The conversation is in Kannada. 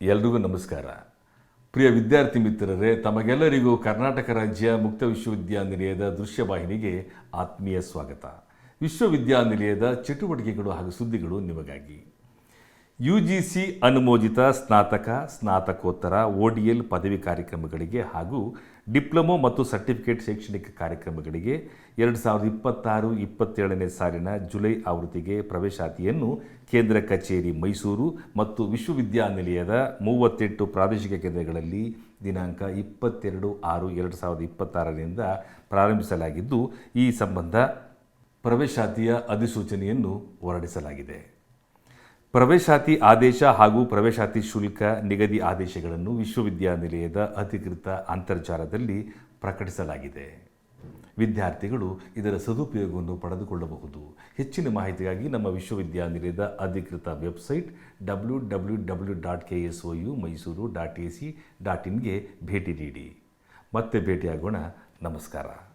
ಎಲ್ರಿಗೂ ನಮಸ್ಕಾರ. ಪ್ರಿಯ ವಿದ್ಯಾರ್ಥಿ ಮಿತ್ರರೇ, ತಮಗೆಲ್ಲರಿಗೂ ಕರ್ನಾಟಕ ರಾಜ್ಯ ಮುಕ್ತ ವಿಶ್ವವಿದ್ಯಾನಿಲಯದ ದೃಶ್ಯವಾಹಿನಿಗೆ ಆತ್ಮೀಯ ಸ್ವಾಗತ. ವಿಶ್ವವಿದ್ಯಾನಿಲಯದ ಚಟುವಟಿಕೆಗಳು ಹಾಗೂ ಸುದ್ದಿಗಳು ನಿಮಗಾಗಿ. UGC ಅನುಮೋದಿತ ಸ್ನಾತಕ, ಸ್ನಾತಕೋತ್ತರ, ODL ಪದವಿ ಕಾರ್ಯಕ್ರಮಗಳಿಗೆ ಹಾಗೂ ಡಿಪ್ಲೊಮೊ ಮತ್ತು ಸರ್ಟಿಫಿಕೇಟ್ ಶೈಕ್ಷಣಿಕ ಕಾರ್ಯಕ್ರಮಗಳಿಗೆ 2026-27ನೇ ಸಾಲಿನ ಜುಲೈ ಆವೃತ್ತಿಗೆ ಪ್ರವೇಶಾತಿಯನ್ನು ಕೇಂದ್ರ ಕಚೇರಿ ಮೈಸೂರು ಮತ್ತು ವಿಶ್ವವಿದ್ಯಾನಿಲಯದ 38 ಪ್ರಾದೇಶಿಕ ಕೇಂದ್ರಗಳಲ್ಲಿ ದಿನಾಂಕ 22/6/2026ರಿಂದ ಪ್ರಾರಂಭಿಸಲಾಗಿದ್ದು, ಈ ಸಂಬಂಧ ಪ್ರವೇಶಾತಿಯ ಅಧಿಸೂಚನೆಯನ್ನು ಹೊರಡಿಸಲಾಗಿದೆ. ಪ್ರವೇಶಾತಿ ಆದೇಶ ಹಾಗೂ ಪ್ರವೇಶಾತಿ ಶುಲ್ಕ ನಿಗದಿ ಆದೇಶಗಳನ್ನು ವಿಶ್ವವಿದ್ಯಾನಿಲಯದ ಅಧಿಕೃತ ಅಂತರ್ಜಾಲದಲ್ಲಿ ಪ್ರಕಟಿಸಲಾಗಿದೆ. ವಿದ್ಯಾರ್ಥಿಗಳು ಇದರ ಸದುಪಯೋಗವನ್ನು ಪಡೆದುಕೊಳ್ಳಬಹುದು. ಹೆಚ್ಚಿನ ಮಾಹಿತಿಗಾಗಿ ನಮ್ಮ ವಿಶ್ವವಿದ್ಯಾನಿಲಯದ ಅಧಿಕೃತ ವೆಬ್ಸೈಟ್ www.ksouMysuru.ac.in ಗೆ ಭೇಟಿ ನೀಡಿ. ಮತ್ತೆ ಭೇಟಿಯಾಗೋಣ. ನಮಸ್ಕಾರ.